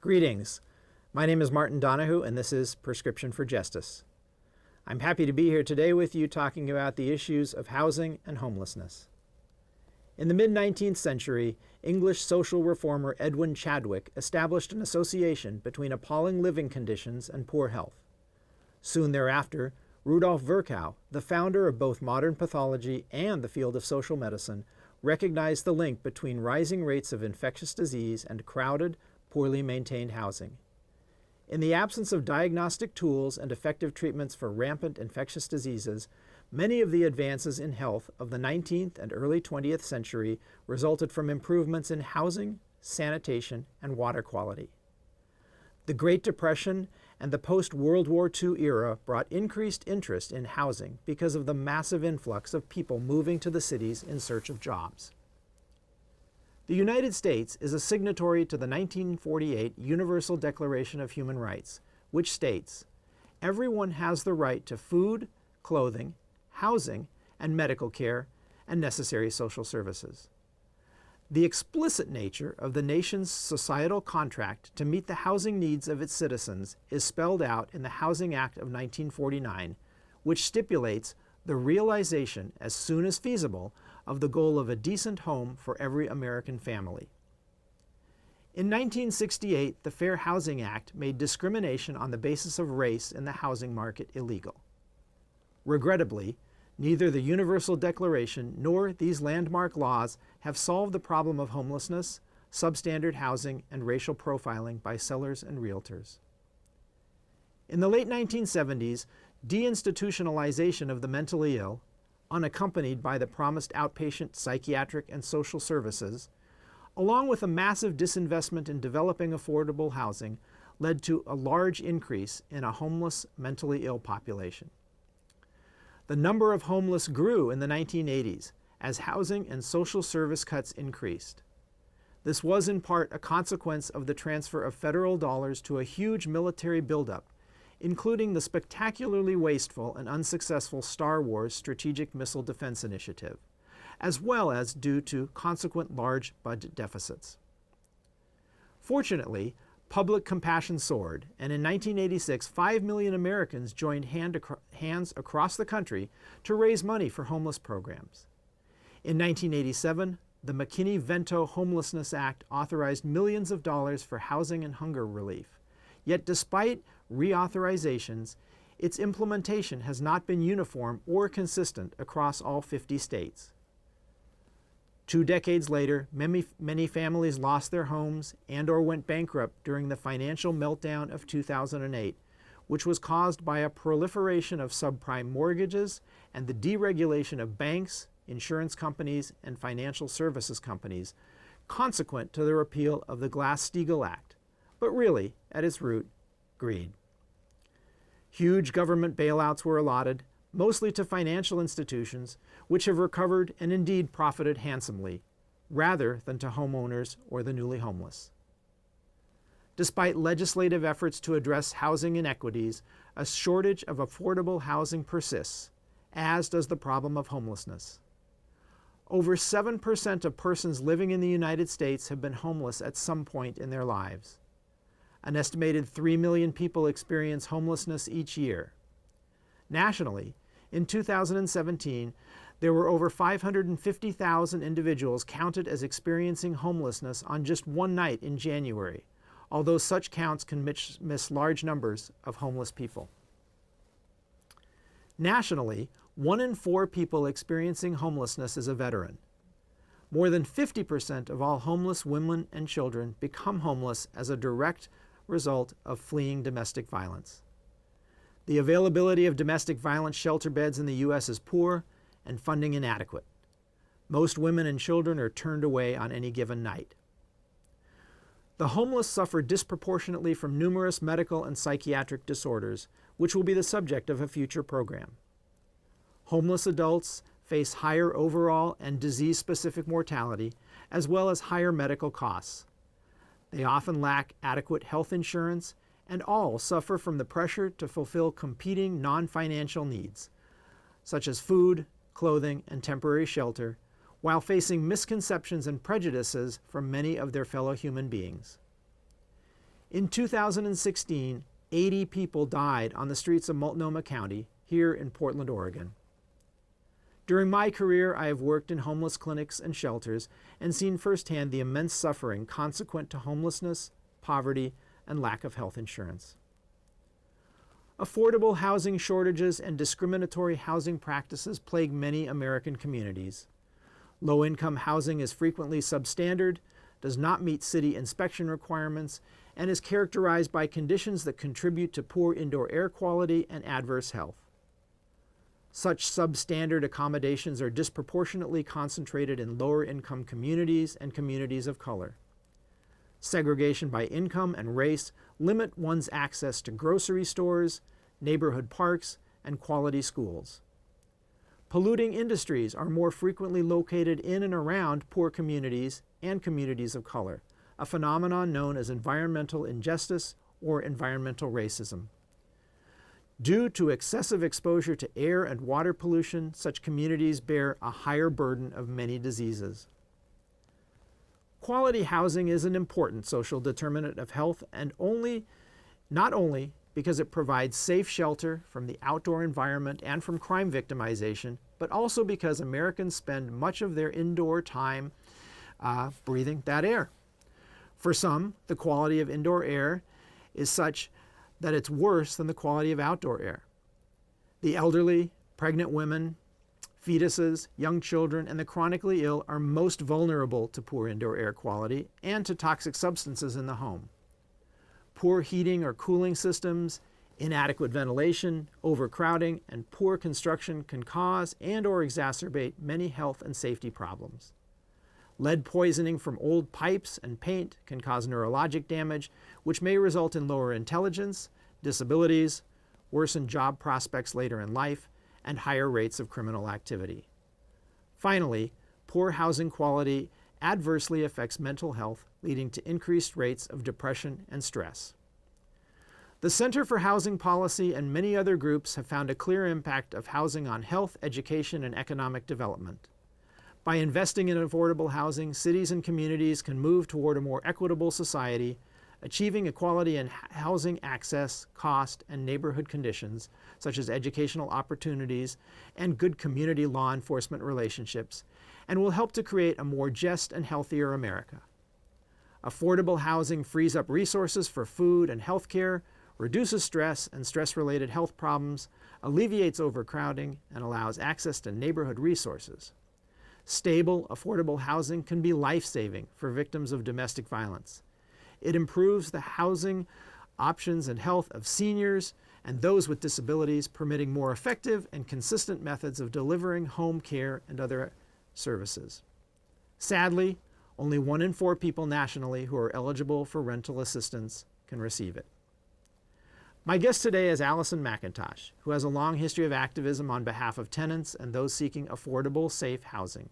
Greetings. My name is Martin Donahue, and this is Prescription for Justice. I'm happy to be here today with you talking about the issues of housing and homelessness. In the mid-19th century, English social reformer Edwin Chadwick established an association between appalling living conditions and poor health. Soon thereafter, Rudolf Virchow, the founder of both modern pathology and the field of social medicine, recognized the link between rising rates of infectious disease and crowded, poorly maintained housing. In the absence of diagnostic tools and effective treatments for rampant infectious diseases, many of the advances in health of the 19th and early 20th century resulted from improvements in housing, sanitation, and water quality. The Great Depression and the post-World War II era brought increased interest in housing because of the massive influx of people moving to the cities in search of jobs. The United States is a signatory to the 1948 Universal Declaration of Human Rights, which states, "Everyone has the right to food, clothing, housing, and medical care, and necessary social services." The explicit nature of the nation's societal contract to meet the housing needs of its citizens is spelled out in the Housing Act of 1949, which stipulates the realization, as soon as feasible, of the goal of a decent home for every American family. In 1968, the Fair Housing Act made discrimination on the basis of race in the housing market illegal. Regrettably, neither the Universal Declaration nor these landmark laws have solved the problem of homelessness, substandard housing, and racial profiling by sellers and realtors. In the late 1970s, deinstitutionalization of the mentally ill, unaccompanied by the promised outpatient psychiatric and social services, along with a massive disinvestment in developing affordable housing, led to a large increase in a homeless, mentally ill population. The number of homeless grew in the 1980s as housing and social service cuts increased. This was in part a consequence of the transfer of federal dollars to a huge military buildup, including the spectacularly wasteful and unsuccessful Star Wars Strategic Missile Defense Initiative, as well as due to consequent large budget deficits. Fortunately, public compassion soared, and in 1986, 5 million Americans joined hands across the country to raise money for homeless programs. In 1987, the McKinney-Vento Homelessness Act authorized millions of dollars for housing and hunger relief. Yet despite reauthorizations, its implementation has not been uniform or consistent across all 50 states. 2 decades later, many families lost their homes and/or went bankrupt during the financial meltdown of 2008, which was caused by a proliferation of subprime mortgages and the deregulation of banks, insurance companies, and financial services companies, consequent to the repeal of the Glass-Steagall Act, but really, at its root, greed. Huge government bailouts were allotted, mostly to financial institutions, which have recovered and indeed profited handsomely, rather than to homeowners or the newly homeless. Despite legislative efforts to address housing inequities, a shortage of affordable housing persists, as does the problem of homelessness. Over 7% of persons living in the United States have been homeless at some point in their lives. An estimated 3 million people experience homelessness each year. Nationally, in 2017, there were over 550,000 individuals counted as experiencing homelessness on just one night in January, although such counts can miss large numbers of homeless people. Nationally, 1 in 4 people experiencing homelessness is a veteran. More than 50% of all homeless women and children become homeless as a direct result of fleeing domestic violence. The availability of domestic violence shelter beds in the U.S. is poor and funding inadequate. Most women and children are turned away on any given night. The homeless suffer disproportionately from numerous medical and psychiatric disorders, which will be the subject of a future program. Homeless adults face higher overall and disease-specific mortality, as well as higher medical costs. They often lack adequate health insurance, and all suffer from the pressure to fulfill competing non-financial needs, such as food, clothing, and temporary shelter, while facing misconceptions and prejudices from many of their fellow human beings. In 2016, 80 people died on the streets of Multnomah County, here in Portland, Oregon. During my career, I have worked in homeless clinics and shelters and seen firsthand the immense suffering consequent to homelessness, poverty, and lack of health insurance. Affordable housing shortages and discriminatory housing practices plague many American communities. Low-income housing is frequently substandard, does not meet city inspection requirements, and is characterized by conditions that contribute to poor indoor air quality and adverse health. Such substandard accommodations are disproportionately concentrated in lower-income communities and communities of color. Segregation by income and race limit one's access to grocery stores, neighborhood parks, and quality schools. Polluting industries are more frequently located in and around poor communities and communities of color, a phenomenon known as environmental injustice or environmental racism. Due to excessive exposure to air and water pollution, such communities bear a higher burden of many diseases. Quality housing is an important social determinant of health, and not only because it provides safe shelter from the outdoor environment and from crime victimization, but also because Americans spend much of their indoor time breathing that air. For some, the quality of indoor air is such that it's worse than the quality of outdoor air. The elderly, pregnant women, fetuses, young children, and the chronically ill are most vulnerable to poor indoor air quality and to toxic substances in the home. Poor heating or cooling systems, inadequate ventilation, overcrowding, and poor construction can cause and/or exacerbate many health and safety problems. Lead poisoning from old pipes and paint can cause neurologic damage, which may result in lower intelligence, disabilities, worsened job prospects later in life, and higher rates of criminal activity. Finally, poor housing quality adversely affects mental health, leading to increased rates of depression and stress. The Center for Housing Policy and many other groups have found a clear impact of housing on health, education, and economic development. By investing in affordable housing, cities and communities can move toward a more equitable society, achieving equality in housing access, cost, and neighborhood conditions, such as educational opportunities and good community law enforcement relationships, and will help to create a more just and healthier America. Affordable housing frees up resources for food and health care, reduces stress and stress-related health problems, alleviates overcrowding, and allows access to neighborhood resources. Stable, affordable housing can be life-saving for victims of domestic violence. It improves the housing options and health of seniors and those with disabilities, permitting more effective and consistent methods of delivering home care and other services. Sadly, only 1 in 4 people nationally who are eligible for rental assistance can receive it. My guest today is Allison McIntosh, who has a long history of activism on behalf of tenants and those seeking affordable, safe housing.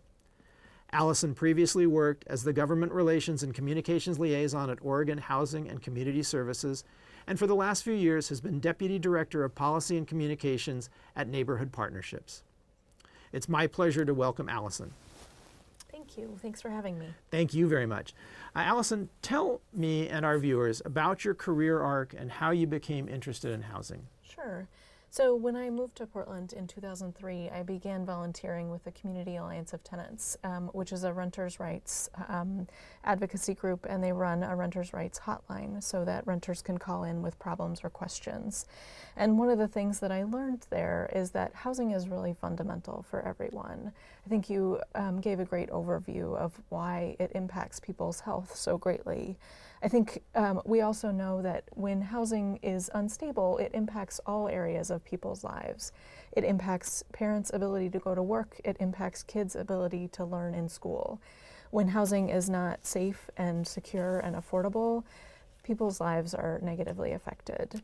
Allison previously worked as the Government Relations and Communications Liaison at Oregon Housing and Community Services, and for the last few years has been Deputy Director of Policy and Communications at Neighborhood Partnerships. It's my pleasure to welcome Allison. Thank you. Thanks for having me. Thank you very much. Allison, tell me and our viewers about your career arc and how you became interested in housing. Sure. So when I moved to Portland in 2003, I began volunteering with the Community Alliance of Tenants, which is a renters' rights advocacy group, and they run a renters' rights hotline so that renters can call in with problems or questions. And one of the things that I learned there is that housing is really fundamental for everyone. I think you gave a great overview of why it impacts people's health so greatly. I think we also know that when housing is unstable, it impacts all areas of people's lives. It impacts parents' ability to go to work. It impacts kids' ability to learn in school. When housing is not safe and secure and affordable, people's lives are negatively affected.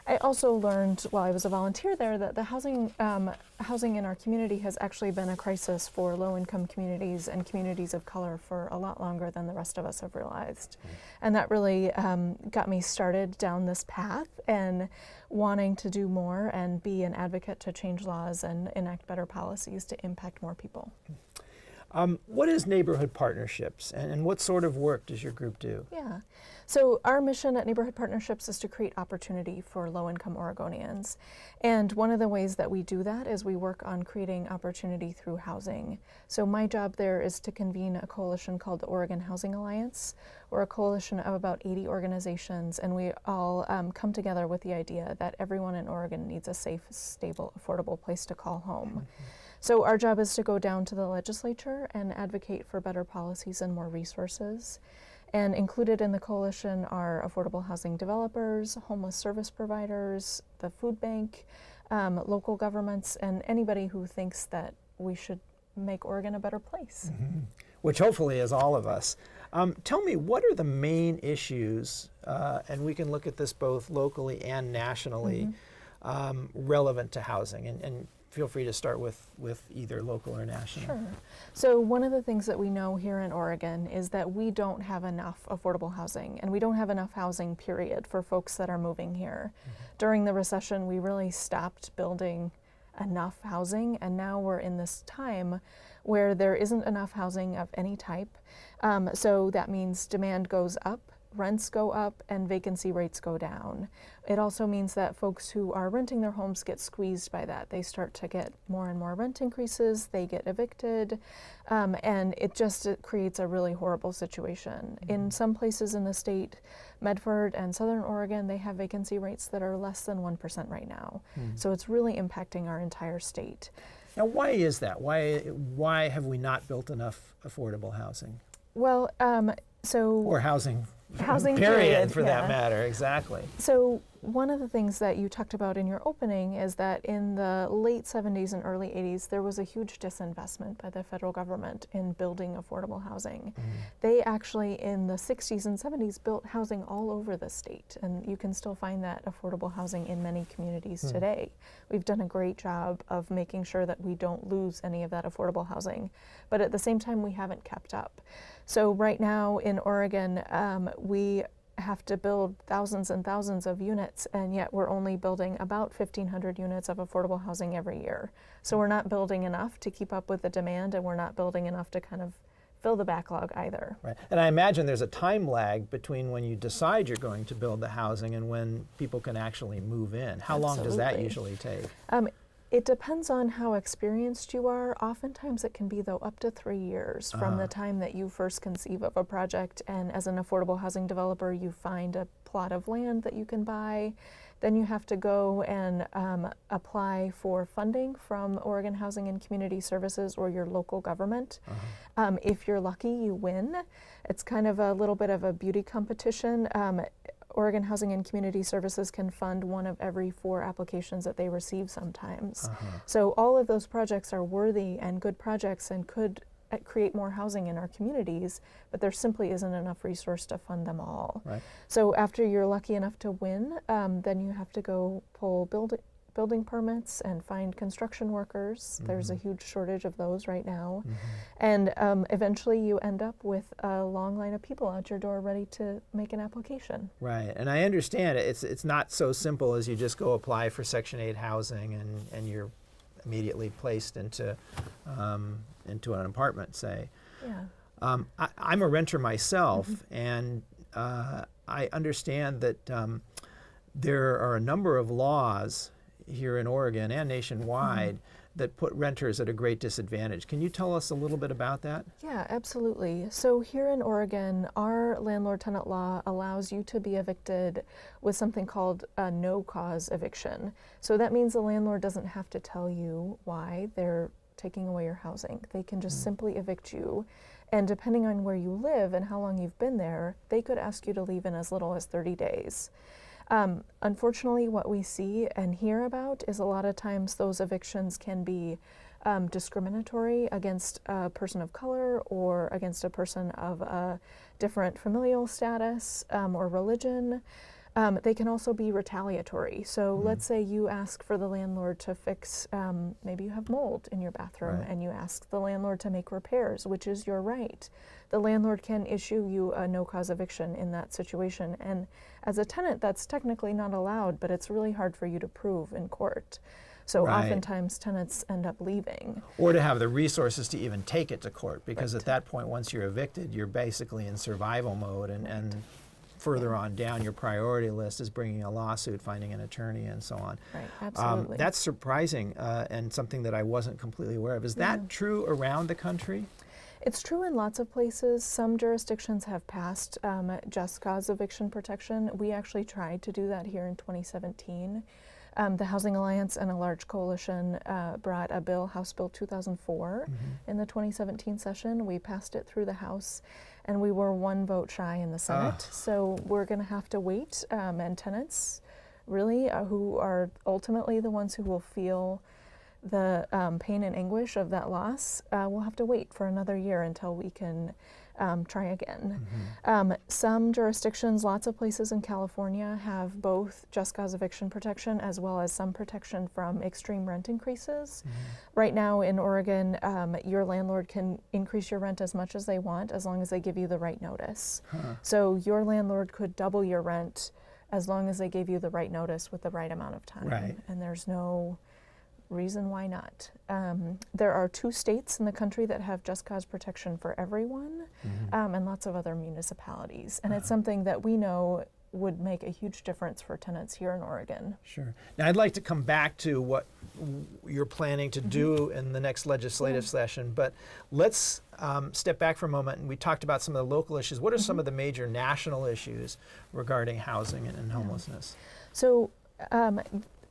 I also learned while I was a volunteer there that the housing in our community has actually been a crisis for low-income communities and communities of color for a lot longer than the rest of us have realized. And that really got me started down this path and wanting to do more and be an advocate to change laws and enact better policies to impact more people. What is neighborhood partnerships, and what sort of work does your group do? Yeah. So our mission at Neighborhood Partnerships is to create opportunity for low-income Oregonians. And one of the ways that we do that is we work on creating opportunity through housing. So my job there is to convene a coalition called the Oregon Housing Alliance. We're a coalition of about 80 organizations, and we all come together with the idea that everyone in Oregon needs a safe, stable, affordable place to call home. So our job is to go down to the legislature and advocate for better policies and more resources. And included in the coalition are affordable housing developers, homeless service providers, the food bank, local governments, and anybody who thinks that we should make Oregon a better place. Which hopefully is all of us. Tell me, what are the main issues, and we can look at this both locally and nationally, relevant to housing? And feel free to start with either local or national. Sure. So one of the things that we know here in Oregon is that we don't have enough affordable housing, and we don't have enough housing, period, for folks that are moving here. During the recession, we really stopped building enough housing, and now we're in this time where there isn't enough housing of any type. So that means demand goes up, rents go up, and vacancy rates go down. It also means that folks who are renting their homes get squeezed by that. They start to get more and more rent increases, they get evicted, and it creates a really horrible situation. In some places in the state, Medford and Southern Oregon, they have vacancy rates that are less than 1% right now. So it's really impacting our entire state. Now, why is that? Why have we not built enough affordable housing? Well, Or housing housing period for that yeah. matter, exactly. So one of the things that you talked about in your opening is that in the late 70s and early 80s, there was a huge disinvestment by the federal government in building affordable housing. They actually, in the 60s and 70s, built housing all over the state, and you can still find that affordable housing in many communities today. We've done a great job of making sure that we don't lose any of that affordable housing, but at the same time, we haven't kept up. So right now in Oregon, we have to build thousands and thousands of units, and yet we're only building about 1,500 units of affordable housing every year. So we're not building enough to keep up with the demand, and we're not building enough to kind of fill the backlog either. Right. And I imagine there's a time lag between when you decide you're going to build the housing and when people can actually move in. How long does that usually take? It depends on how experienced you are. Oftentimes it can be, though, up to 3 years from the time that you first conceive of a project, and as an affordable housing developer, you find a plot of land that you can buy. Then you have to go and apply for funding from Oregon Housing and Community Services or your local government. If you're lucky, you win. It's kind of a little bit of a beauty competition. Oregon Housing and Community Services can fund 1 of every 4 applications that they receive sometimes. So all of those projects are worthy and good projects and could create more housing in our communities, but there simply isn't enough resource to fund them all. Right. So after you're lucky enough to win, then you have to go pull building permits and find construction workers. There's a huge shortage of those right now. And eventually you end up with a long line of people out your door ready to make an application. Right, and I understand it's not so simple as you just go apply for Section 8 housing and you're immediately placed into an apartment, say. Yeah. I'm a renter myself, and I understand that there are a number of laws here in Oregon and nationwide that put renters at a great disadvantage. Can you tell us a little bit about that? Yeah, absolutely. So here in Oregon, our landlord-tenant law allows you to be evicted with something called a no-cause eviction. So that means the landlord doesn't have to tell you why they're taking away your housing. They can just simply evict you. And depending on where you live and how long you've been there, they could ask you to leave in as little as 30 days. Unfortunately, what we see and hear about is a lot of times those evictions can be discriminatory against a person of color or against a person of a different familial status or religion. They can also be retaliatory. So let's say you ask for the landlord to fix, maybe you have mold in your bathroom, and you ask the landlord to make repairs, which is your right. The landlord can issue you a no-cause eviction in that situation. And as a tenant, that's technically not allowed, but it's really hard for you to prove in court. So Right. oftentimes tenants end up leaving. Or to have the resources to even take it to court, because Right. at that point, once you're evicted, you're basically in survival mode, and further on down your priority list is bringing a lawsuit, finding an attorney, and so on. Right, absolutely. That's surprising and something that I wasn't completely aware of. Is that true around the country? It's true in lots of places. Some jurisdictions have passed just cause eviction protection. We actually tried to do that here in 2017. The Housing Alliance and a large coalition brought a bill, House Bill 2004, in the 2017 session. We passed it through the House, and we were one vote shy in the Senate. So we're going to have to wait, and tenants really who are ultimately the ones who will feel the pain and anguish of that loss, we'll have to wait for another year until we can try again. Some jurisdictions, lots of places in California, have both just cause eviction protection as well as some protection from extreme rent increases. Right now in Oregon, your landlord can increase your rent as much as they want as long as they give you the right notice. So your landlord could double your rent as long as they gave you the right notice with the right amount of time. Right. And there's no reason why not. There are 2 states in the country that have just cause protection for everyone, and lots of other municipalities. And it's something that we know would make a huge difference for tenants here in Oregon. Sure. Now, I'd like to come back to what you're planning to do in the next legislative session, but let's step back for a moment. And we talked about some of the local issues. What are some of the major national issues regarding housing and homelessness? So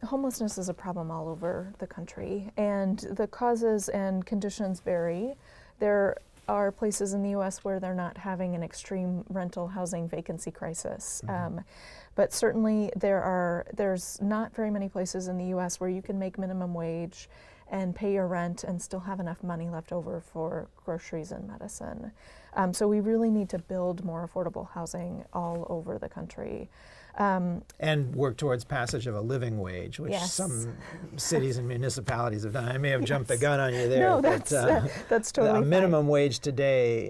homelessness is a problem all over the country, and the causes and conditions vary. There are places in the U.S. where they're not having an extreme rental housing vacancy crisis. But certainly there's not very many places in the U.S. where you can make minimum wage and pay your rent and still have enough money left over for groceries and medicine. So we really need to build more affordable housing all over the country. And work towards passage of a living wage, which some cities and municipalities have done. I may have jumped the gun on you there. No, that's totally a fine. minimum wage today,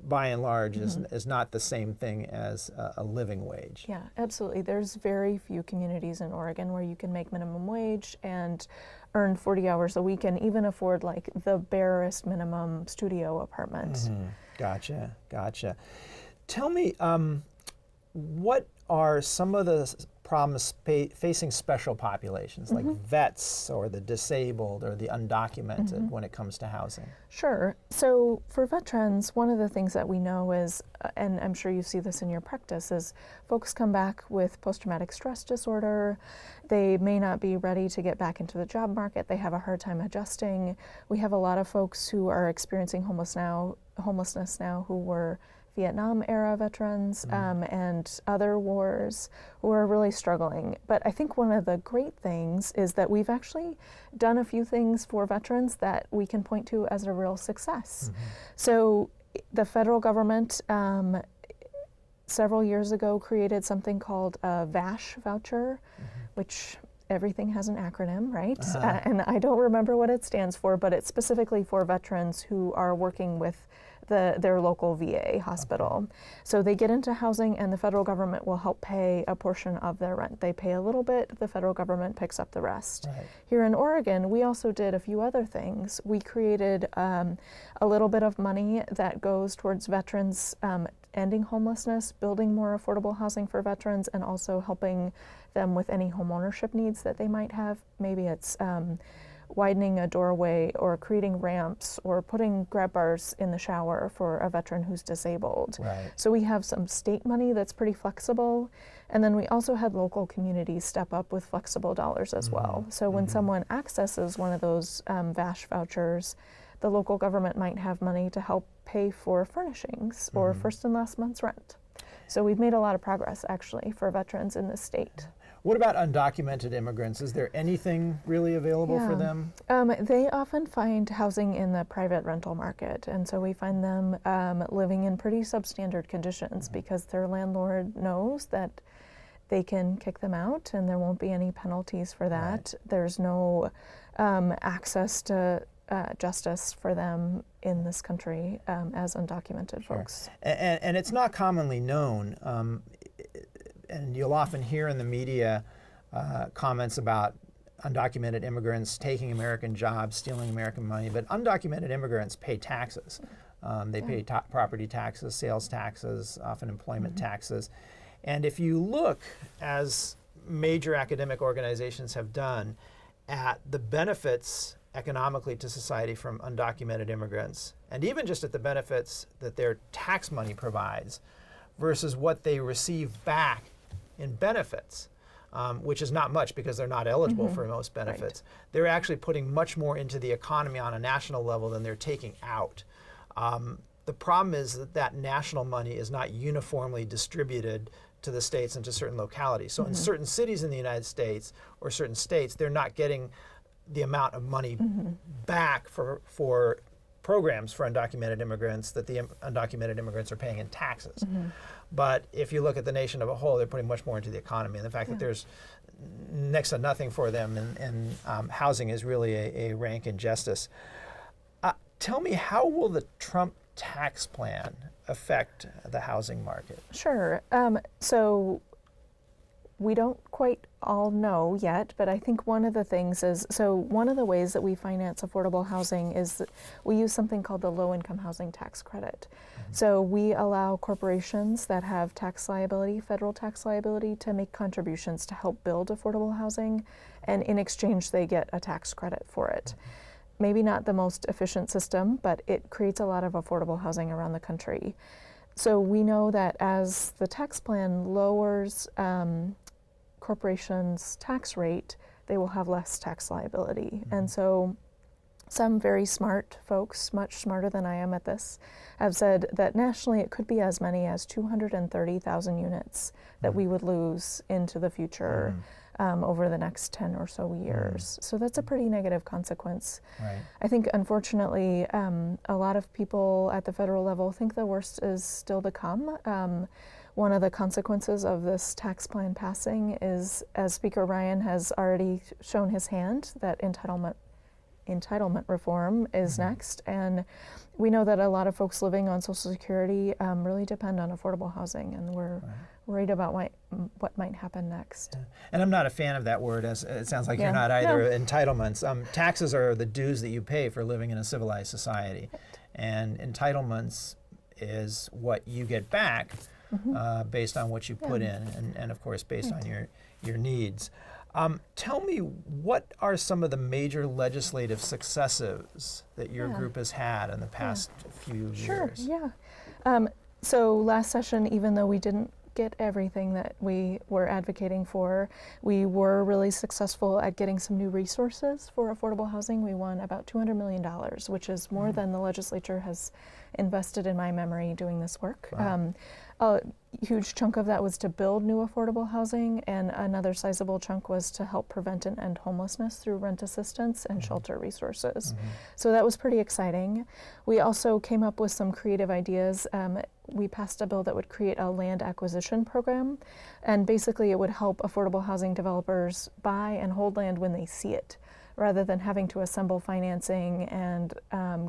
by and large, is not the same thing as a living wage. Yeah, absolutely. There's very few communities in Oregon where you can make minimum wage and earn 40 hours a week and even afford like the barest minimum studio apartment. Gotcha. Tell me, what are some of the problems facing special populations, like vets or the disabled or the undocumented when it comes to housing? Sure. So for veterans, one of the things that we know is, and I'm sure you see this in your practice, is folks come back with post-traumatic stress disorder. They may not be ready to get back into the job market. They have a hard time adjusting. We have a lot of folks who are experiencing homelessness now who were Vietnam era veterans and other wars who are really struggling. But I think one of the great things is that we've actually done a few things for veterans that we can point to as a real success. So the federal government several years ago created something called a VASH voucher, which everything has an acronym, right? And I don't remember what it stands for, but it's specifically for veterans who are working with their local VA hospital. So they get into housing and the federal government will help pay a portion of their rent. They pay a little bit, the federal government picks up the rest. Here in Oregon, we also did a few other things. We created a little bit of money that goes towards veterans ending homelessness, building more affordable housing for veterans, and also helping them with any home ownership needs that they might have. Maybe it's widening a doorway or creating ramps or putting grab bars in the shower for a veteran who's disabled. So we have some state money that's pretty flexible, and then we also had local communities step up with flexible dollars as well. So when someone accesses one of those VASH vouchers, the local government might have money to help pay for furnishings or first and last month's rent. So we've made a lot of progress actually for veterans in this state. What about undocumented immigrants? Is there anything really available for them? They often find housing in the private rental market, and so we find them living in pretty substandard conditions because their landlord knows that they can kick them out and there won't be any penalties for that. There's no access to justice for them in this country as undocumented folks. And it's not commonly known. And you'll often hear in the media comments about undocumented immigrants taking American jobs, stealing American money, but undocumented immigrants pay taxes. They pay property taxes, sales taxes, often employment taxes. And if you look, as major academic organizations have done, at the benefits economically to society from undocumented immigrants, and even just at the benefits that their tax money provides versus what they receive back in benefits, which is not much because they're not eligible for most benefits. Right. They're actually putting much more into the economy on a national level than they're taking out. The problem is that that national money is not uniformly distributed to the states and to certain localities. So in certain cities in the United States or certain states, they're not getting the amount of money back for programs for undocumented immigrants that the undocumented immigrants are paying in taxes. But if you look at the nation of a whole, they're putting much more into the economy. And the fact that there's next to nothing for them in housing is really a rank injustice. Tell me, how will the Trump tax plan affect the housing market? Sure. So we don't quite all know yet, but I think one of the things is, so one of the ways that we finance affordable housing is that we use something called the low-income housing tax credit. So we allow corporations that have tax liability, federal tax liability, to make contributions to help build affordable housing, and in exchange they get a tax credit for it. Maybe not the most efficient system, but it creates a lot of affordable housing around the country. So we know that as the tax plan lowers corporations' tax rate, they will have less tax liability. And so some very smart folks, much smarter than I am at this, have said that nationally it could be as many as 230,000 units that we would lose into the future over the next 10 or so years. So that's a pretty negative consequence. Right. I think, unfortunately, a lot of people at the federal level think the worst is still to come. One of the consequences of this tax plan passing is, as Speaker Ryan has already shown his hand, that entitlement reform is next. And we know that a lot of folks living on Social Security really depend on affordable housing, and we're worried about what might happen next. Yeah. And I'm not a fan of that word, as it sounds like you're not either. Entitlements. Taxes are the dues that you pay for living in a civilized society. Right. And entitlements is what you get back based on what you put in, and of course based on your needs. Tell me, what are some of the major legislative successes that your group has had in the past few years? Sure, so last session, even though we didn't get everything that we were advocating for, we were really successful at getting some new resources for affordable housing. We won about $200 million, which is more than the legislature has invested in my memory doing this work. Wow. A huge chunk of that was to build new affordable housing, and another sizable chunk was to help prevent and end homelessness through rent assistance and shelter resources. So that was pretty exciting. We also came up with some creative ideas. We passed a bill that would create a land acquisition program, and basically it would help affordable housing developers buy and hold land when they see it, rather than having to assemble financing and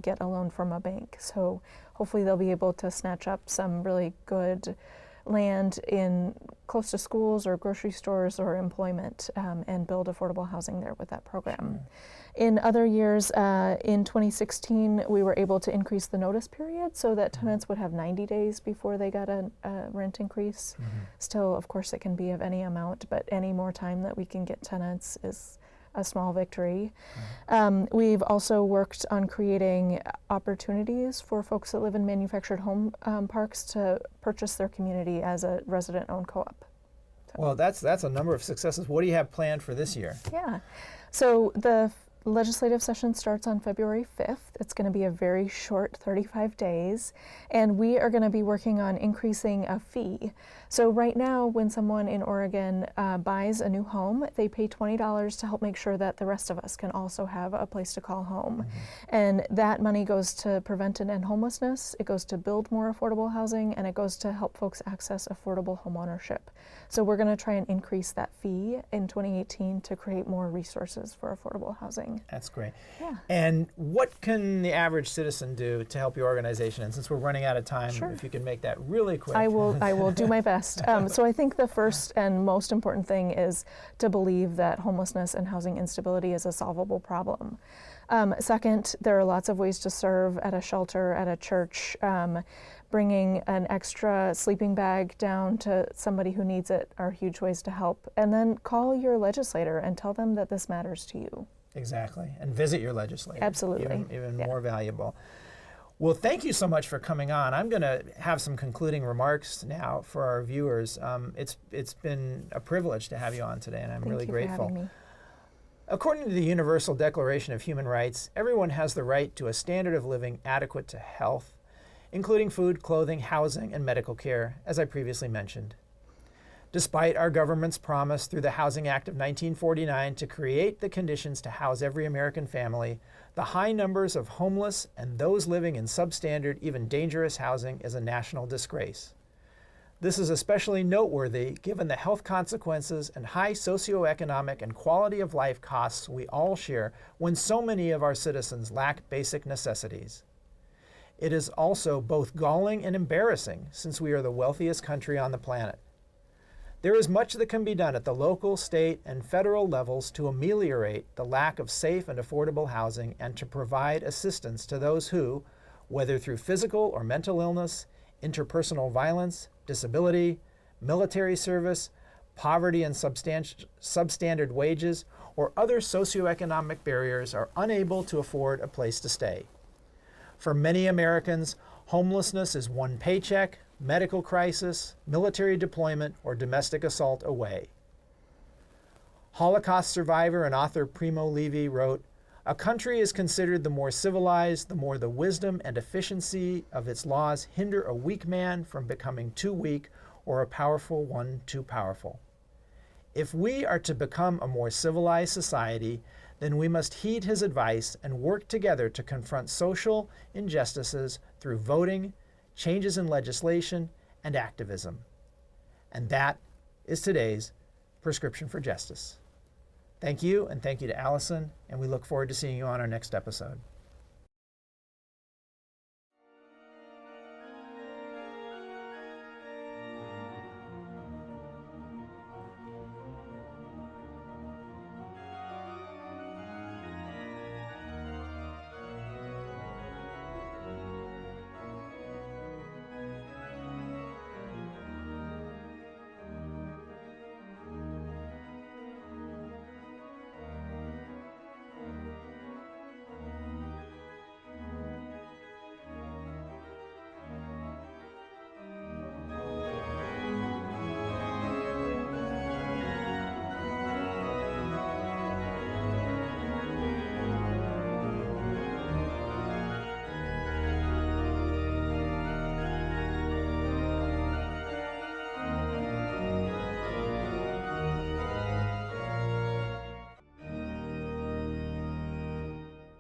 get a loan from a bank. So hopefully they'll be able to snatch up some really good land in close to schools or grocery stores or employment and build affordable housing there with that program. In other years, in 2016, we were able to increase the notice period so that tenants would have 90 days before they got a rent increase. Still, of course, it can be of any amount, but any more time that we can get tenants is a small victory. We've also worked on creating opportunities for folks that live in manufactured home parks to purchase their community as a resident-owned co-op. So. Well, that's a number of successes. What do you have planned for this year? Yeah, so the legislative session starts on February 5th. It's going to be a very short 35 days, and we are going to be working on increasing a fee. So right now, when someone in Oregon buys a new home, they pay $20 to help make sure that the rest of us can also have a place to call home. And that money goes to prevent and end homelessness, it goes to build more affordable housing, and it goes to help folks access affordable home ownership. So we're going to try and increase that fee in 2018 to create more resources for affordable housing. housing. That's great. Yeah. And what can the average citizen do to help your organization? And since we're running out of time, Sure. if you can make that really quick. I will do my best. So I think the first and most important thing is to believe that homelessness and housing instability is a solvable problem. Second, there are lots of ways to serve at a shelter, at a church. Bringing an extra sleeping bag down to somebody who needs it are huge ways to help. And then call your legislator and tell them that this matters to you. Exactly. And visit your legislator. Absolutely. Even Yeah. more valuable. Well, thank you so much for coming on. I'm going to have some concluding remarks now for our viewers. It's been a privilege to have you on today, and I'm really grateful. Thank you for having me. According to the Universal Declaration of Human Rights, everyone has the right to a standard of living adequate to health, including food, clothing, housing, and medical care, as I previously mentioned. Despite our government's promise through the Housing Act of 1949 to create the conditions to house every American family, the high numbers of homeless and those living in substandard, even dangerous housing is a national disgrace. This is especially noteworthy given the health consequences and high socioeconomic and quality of life costs we all share when so many of our citizens lack basic necessities. It is also both galling and embarrassing since we are the wealthiest country on the planet. There is much that can be done at the local, state, and federal levels to ameliorate the lack of safe and affordable housing and to provide assistance to those who, whether through physical or mental illness, interpersonal violence, disability, military service, poverty and substandard wages, or other socioeconomic barriers, are unable to afford a place to stay. For many Americans, homelessness is one paycheck, medical crisis, military deployment, or domestic assault away. Holocaust survivor and author Primo Levi wrote, "A country is considered the more civilized, the more the wisdom and efficiency of its laws hinder a weak man from becoming too weak or a powerful one too powerful." If we are to become a more civilized society, then we must heed his advice and work together to confront social injustices through voting, changes in legislation, and activism. And that is today's Prescription for Justice. Thank you, and thank you to Allison, and we look forward to seeing you on our next episode.